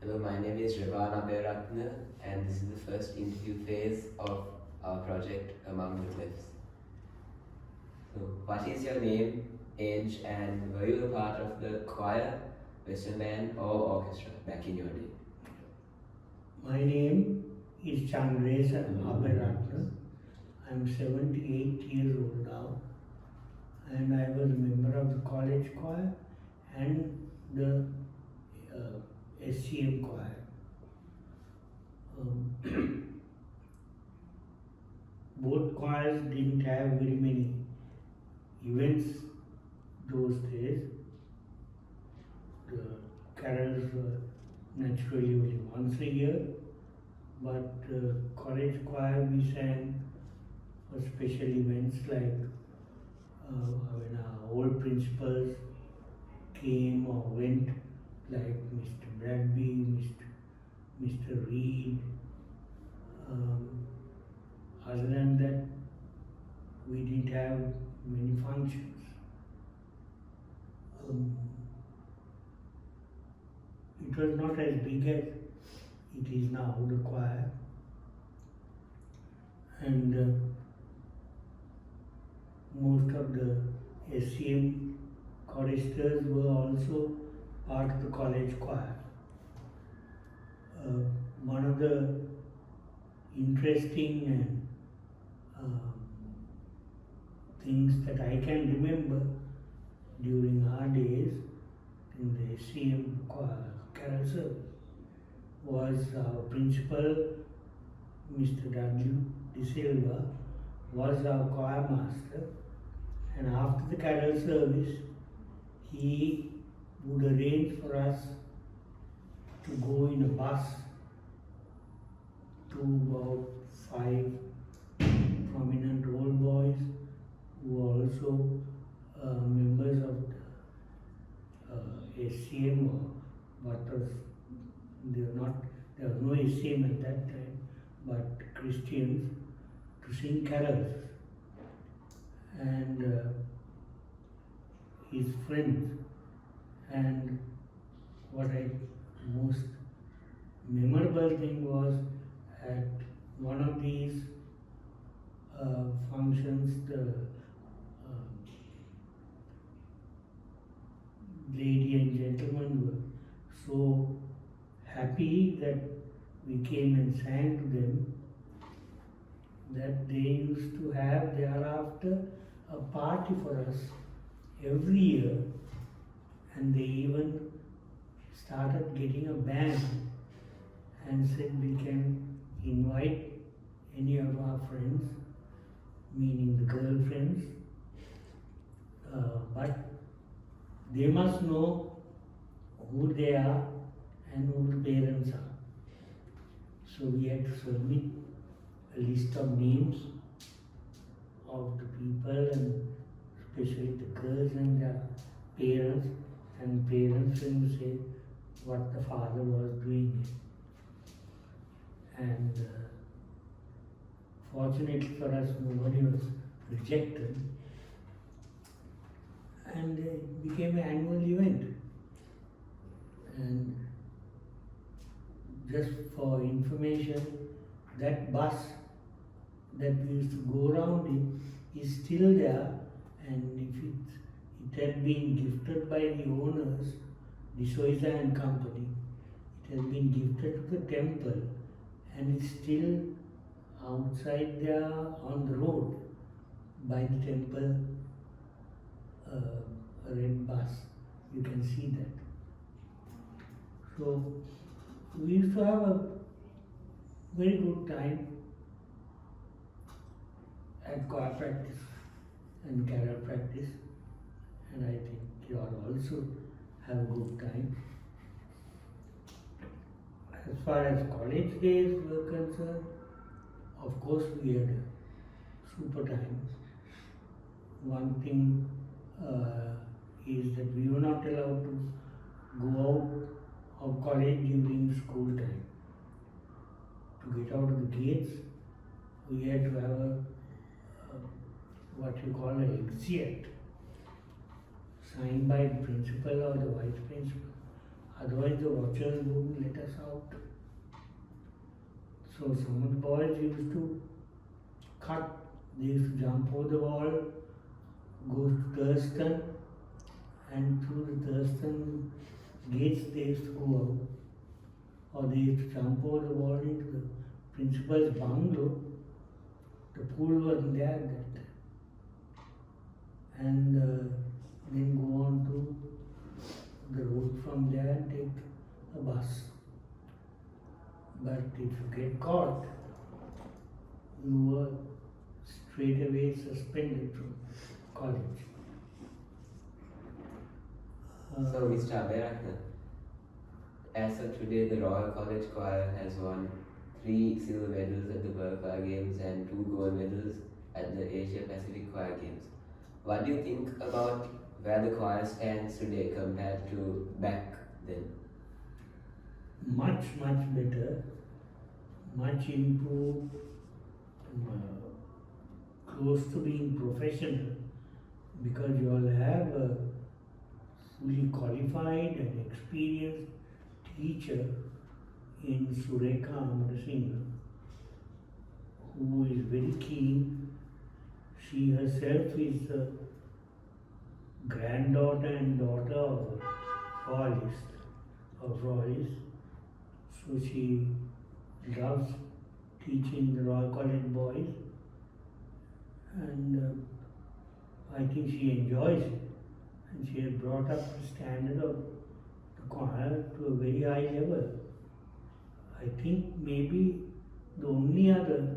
Hello, my name is Abhayaratne, and this is the first interview phase of our project Among the Clefs. So, what is your name, age, and were you a part of the choir, Western band, or orchestra back in your day? My name is Chandresa Abhayaratne. I am 78 years old now, and I was a member of the college choir and the SCM choir. Both choirs didn't have very many events those days. The carols were naturally only once a year, but college choir we sang for special events like when our old principals came or went, like Mr. Bradby, Mr. Reed. Other than that, we didn't have many functions. It was not as big as it is now, the choir. And most of the SCM choristers were also part of the college choir. One of the interesting and things that I can remember during our days in the SCM carol service was our principal, Mr. W. De Silva, was our choir master, and after the carol service, he would arrange for us to go in a bus to about 5 prominent old boys who were also members of the SCM, or what was, there was no SCM at that time, but Christians, to sing carols. And his friends, and what I most memorable thing was at one of these functions, the lady and gentleman were so happy that we came and sang to them, that they used to have thereafter a party for us every year, and they even started getting a band and said we can invite any of our friends, meaning the girlfriends, but they must know who they are and who the parents are. So we had to submit a list of names of the people, and especially the girls and their parents, and parents will say what the father was doing. And fortunately for us, nobody was rejected, and it became an annual event. And just for information, that bus that we used to go around in is still there, and if it had been gifted by the owners, D'Souza and Company, it has been gifted to the temple, and it's still outside there on the road by the temple, a red bus. You can see that. So we used to have a very good time at choir practice and carol practice, and I think you all also have a good time. As far as college days were concerned, of course we had super times. One thing is that we were not allowed to go out of college during school time. To get out of the gates, we had to have a what you call an exit signed by the principal or the vice principal. Otherwise, the watchers wouldn't let us out. So some of the boys used to cut. They used to jump over the wall, go to Thurston, and through the Thurston gates they used to go out. Or they used to jump over the wall into the principal's bungalow. The pool wasn't there at that time. And then go on to the road from there and take a bus. But if you get caught, you were straight away suspended from college. So, Mr. Abhayaratne, as of today, the Royal College Choir has won 3 silver medals at the World Choir Games and 2 gold medals at the Asia Pacific Choir Games. What do you think about where the choir stands today compared to back then? Much better, much improved, close to being professional, because you all have a fully qualified and experienced teacher in Sureka Amarasinghe, who is very keen. She herself is the granddaughter and daughter of a royalist. So she loves teaching the Royal College boys, and I think she enjoys it. And she has brought up the standard of the choir to a very high level. I think maybe the only other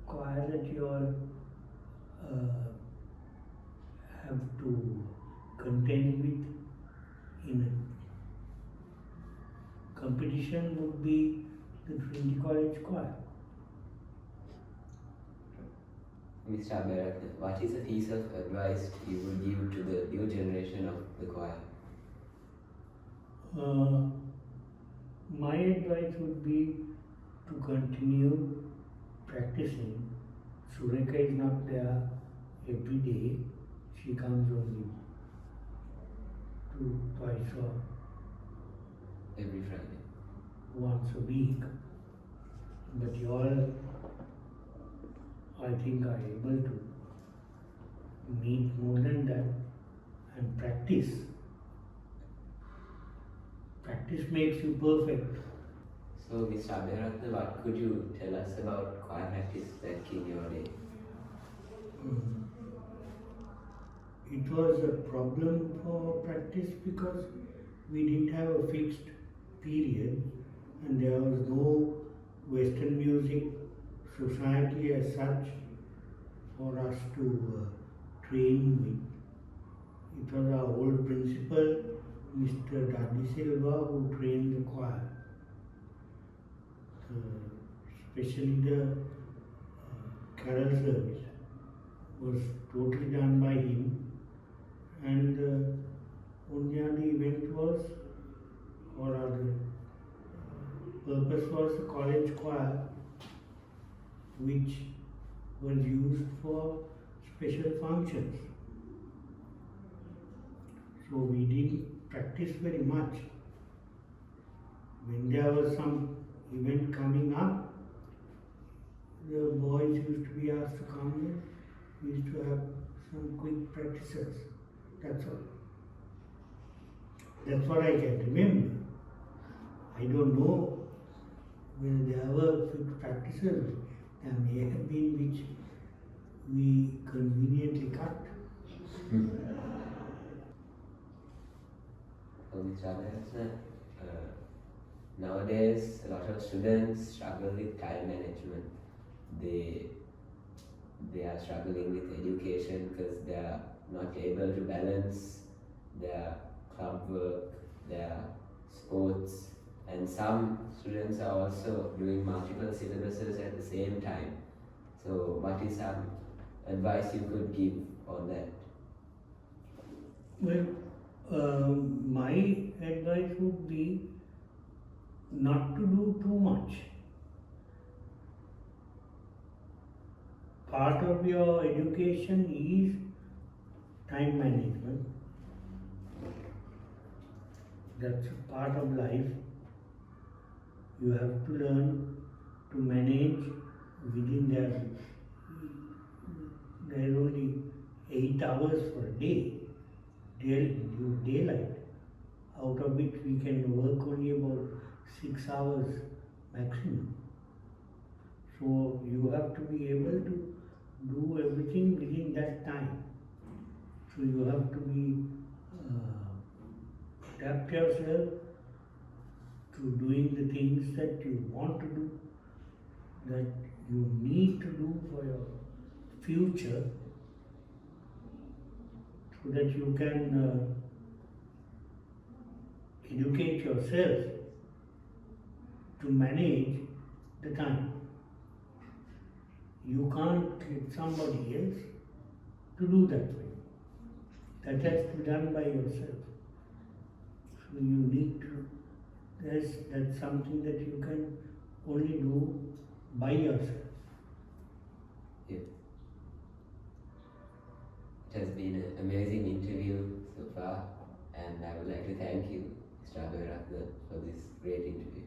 choir that you all have to contend with in a competition would be the Trinity College Choir. Mr. Abhayaratne, what is a piece of advice you would give to the new generation of the choir? My advice would be to continue practicing. Sureka is not there every day. She comes only twice or Every Friday. once a week. But you all, I think, are able to meet more than that and practice. Practice makes you perfect. So, Mr. Abhayaratne, what could you tell us about choir practice back in your day? It was a problem for practice because we didn't have a fixed period and there was no Western music society as such for us to train with. It was our old principal, Mr. Dudley Silva, who trained the choir. Especially the carol service was totally done by him, and only other event was, or other purpose was the college choir, which was used for special functions. So we didn't practice very much. When there was some event coming up, the boys used to be asked to come in. We used to have some quick practices. That's all. That's what I can remember. I don't know whether there were quick practices. There may have been which we conveniently cut. Mr. Abhayaratne, nowadays a lot of students struggle with time management. They are struggling with education because they are not able to balance their club work, their sports, and some students are also doing multiple syllabuses at the same time. So what is some advice you could give on that? Well, my advice would be not to do too much. Part of your education is time management. that's a part of life. You have to learn to manage within there are only 8 hours for a day, daylight. Out of which we can work only about 6 hours maximum. So you have to be able to do everything within that time. So you have to be adapt yourself to doing the things that you want to do, that you need to do for your future, so that you can educate yourself to manage the time. You can't get somebody else to do that for you. That has to be done by yourself. So you need to, that's something that you can only do by yourself. Yeah. It has been an amazing interview so far, and I would like to thank you, Mr. Abhayaratne, for this great interview.